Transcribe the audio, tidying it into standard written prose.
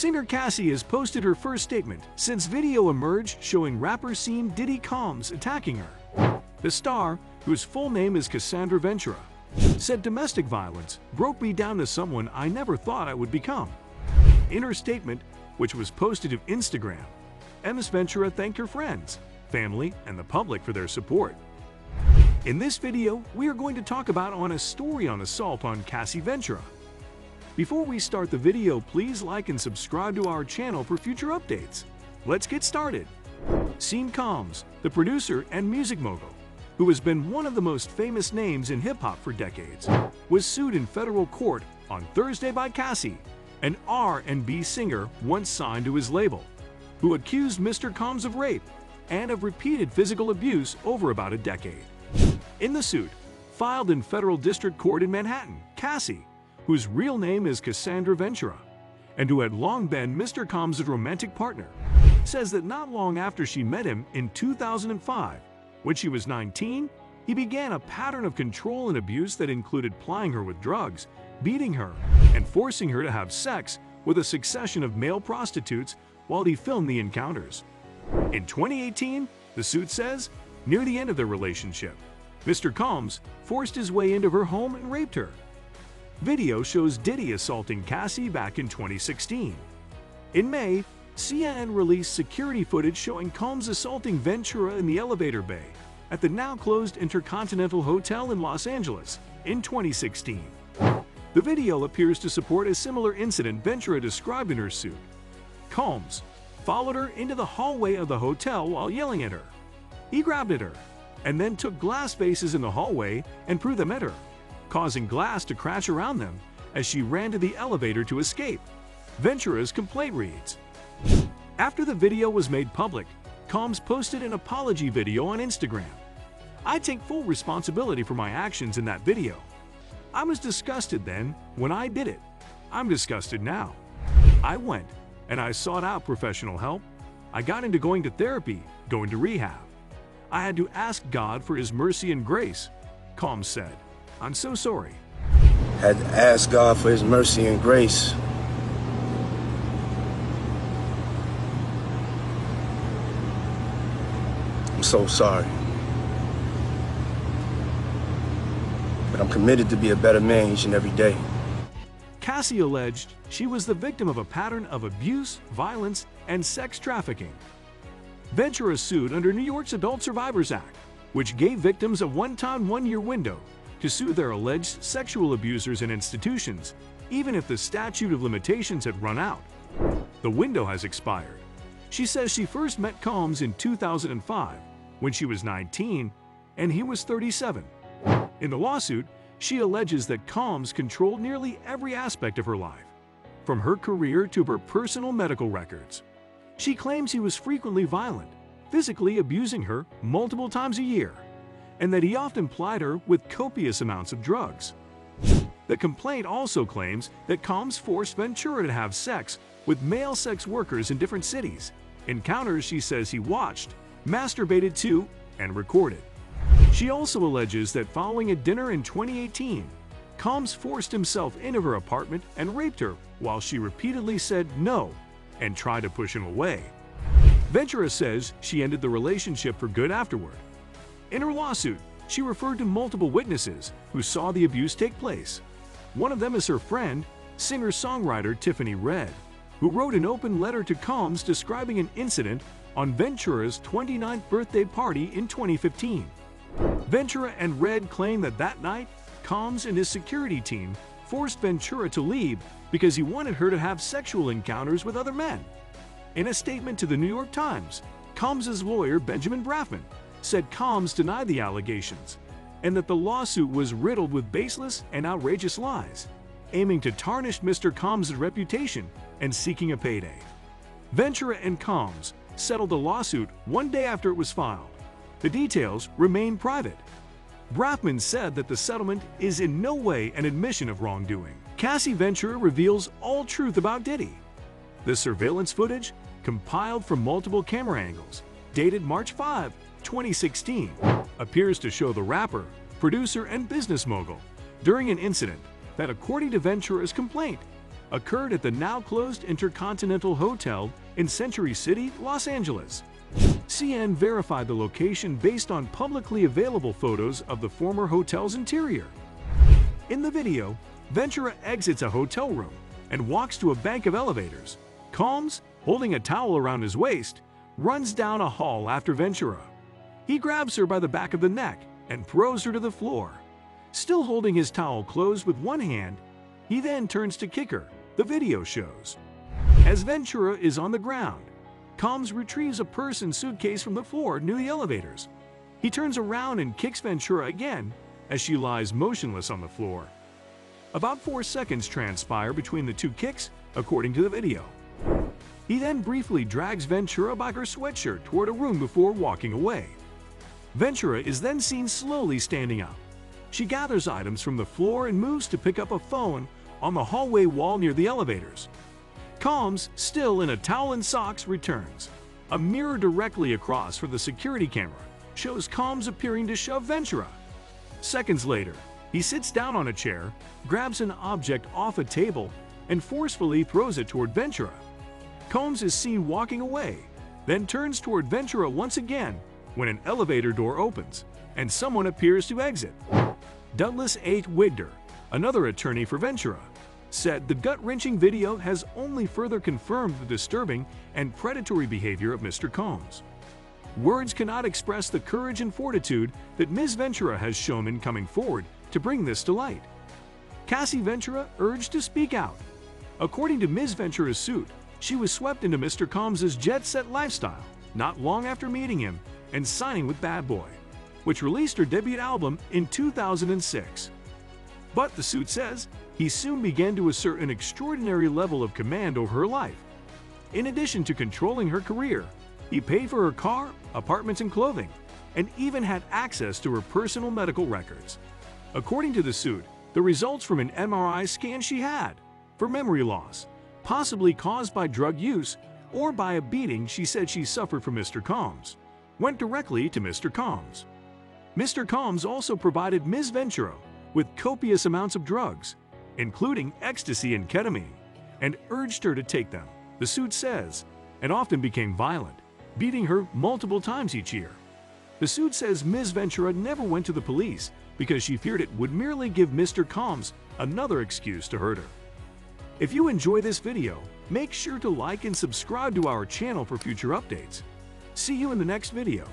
Singer Cassie has posted her first statement since video emerged showing rapper scene Diddy Combs attacking her. The star, whose full name is Cassie Ventura, said domestic violence broke me down to someone I never thought I would become. In her statement, which was posted to Instagram, Ms. Ventura thanked her friends, family, and the public for their support. In this video, we are going to talk about a story on assault on Cassie Ventura. Before we start the video, please like and subscribe to our channel for future updates. Let's get started. Sean Combs, the producer and music mogul, who has been one of the most famous names in hip-hop for decades, was sued in federal court on Thursday by Cassie, an R&B singer once signed to his label, who accused Mr. Combs of rape and of repeated physical abuse over about a decade. In the suit, filed in federal district court in Manhattan, Cassie, whose real name is Cassie Ventura, and who had long been Mr. Combs' romantic partner, says that not long after she met him in 2005, when she was 19, he began a pattern of control and abuse that included plying her with drugs, beating her, and forcing her to have sex with a succession of male prostitutes while he filmed the encounters. In 2018, the suit says, near the end of their relationship, Mr. Combs forced his way into her home and raped her. Video shows Diddy assaulting Cassie back in 2016. In May, CNN released security footage showing Combs assaulting Ventura in the elevator bay at the now-closed Intercontinental Hotel in Los Angeles in 2016. The video appears to support a similar incident Ventura described in her suit. Combs followed her into the hallway of the hotel while yelling at her. He grabbed at her and then took glass vases in the hallway and threw them at her, causing glass to crash around them as she ran to the elevator to escape. Ventura's complaint reads, after the video was made public, Combs posted an apology video on Instagram. I take full responsibility for my actions in that video. I was disgusted then when I did it. I'm disgusted now. I went and I sought out professional help. I got into going to therapy, going to rehab. I had to ask God for His mercy and grace, Combs said. I'm so sorry. Had to ask God for His mercy and grace. I'm so sorry. But I'm committed to be a better man each and every day. Cassie alleged she was the victim of a pattern of abuse, violence, and sex trafficking. Ventura sued under New York's Adult Survivors Act, which gave victims a one-time one-year window to sue their alleged sexual abusers in institutions, even if the statute of limitations had run out. The window has expired. She says she first met Combs in 2005, when she was 19 and he was 37. In the lawsuit, she alleges that Combs controlled nearly every aspect of her life, from her career to her personal medical records. She claims he was frequently violent, physically abusing her multiple times a year, and that he often plied her with copious amounts of drugs. The complaint also claims that Combs forced Ventura to have sex with male sex workers in different cities, encounters she says he watched, masturbated to, and recorded. She also alleges that following a dinner in 2018, Combs forced himself into her apartment and raped her while she repeatedly said no and tried to push him away. Ventura says she ended the relationship for good afterward. In her lawsuit, she referred to multiple witnesses who saw the abuse take place. One of them is her friend, singer-songwriter Tiffany Red, who wrote an open letter to Combs describing an incident on Ventura's 29th birthday party in 2015. Ventura and Red claim that night, Combs and his security team forced Ventura to leave because he wanted her to have sexual encounters with other men. In a statement to the New York Times, Combs' lawyer Benjamin Brafman said Combs denied the allegations and that the lawsuit was riddled with baseless and outrageous lies, aiming to tarnish Mr. Combs' reputation and seeking a payday. Ventura and Combs settled the lawsuit one day after it was filed. The details remain private. Brafman said that the settlement is in no way an admission of wrongdoing. Cassie Ventura reveals all truth about Diddy. The surveillance footage, compiled from multiple camera angles, dated March 5, 2016, appears to show the rapper, producer, and business mogul during an incident that, according to Ventura's complaint, occurred at the now-closed Intercontinental Hotel in Century City, Los Angeles. CNN verified the location based on publicly available photos of the former hotel's interior. In the video, Ventura exits a hotel room and walks to a bank of elevators. Combs, holding a towel around his waist, runs down a hall after Ventura. He grabs her by the back of the neck and throws her to the floor. Still holding his towel closed with one hand, he then turns to kick her, the video shows. As Ventura is on the ground, Combs retrieves a purse and suitcase from the floor near the elevators. He turns around and kicks Ventura again as she lies motionless on the floor. About 4 seconds transpire between the two kicks, according to the video. He then briefly drags Ventura by her sweatshirt toward a room before walking away. Ventura is then seen slowly standing up. She gathers items from the floor and moves to pick up a phone on the hallway wall near the elevators. Combs, still in a towel and socks, returns. A mirror directly across from the security camera shows Combs appearing to shove Ventura. Seconds later, he sits down on a chair, grabs an object off a table, and forcefully throws it toward Ventura. Combs is seen walking away, then turns toward Ventura once again when an elevator door opens and someone appears to exit. Douglas H. Wigder, another attorney for Ventura, said the gut-wrenching video has only further confirmed the disturbing and predatory behavior of Mr. Combs. Words cannot express the courage and fortitude that Ms. Ventura has shown in coming forward to bring this to light. Cassie Ventura urged to speak out. According to Ms. Ventura's suit, she was swept into Mr. Combs' jet-set lifestyle not long after meeting him and signing with Bad Boy, which released her debut album in 2006. But the suit says he soon began to assert an extraordinary level of command over her life. In addition to controlling her career, he paid for her car, apartments, and clothing, and even had access to her personal medical records. According to the suit, the results from an MRI scan she had for memory loss, possibly caused by drug use or by a beating she said she suffered from Mr. Combs, went directly to Mr. Combs. Mr. Combs also provided Ms. Ventura with copious amounts of drugs, including ecstasy and ketamine, and urged her to take them, the suit says, and often became violent, beating her multiple times each year. The suit says Ms. Ventura never went to the police because she feared it would merely give Mr. Combs another excuse to hurt her. If you enjoy this video, make sure to like and subscribe to our channel for future updates. See you in the next video.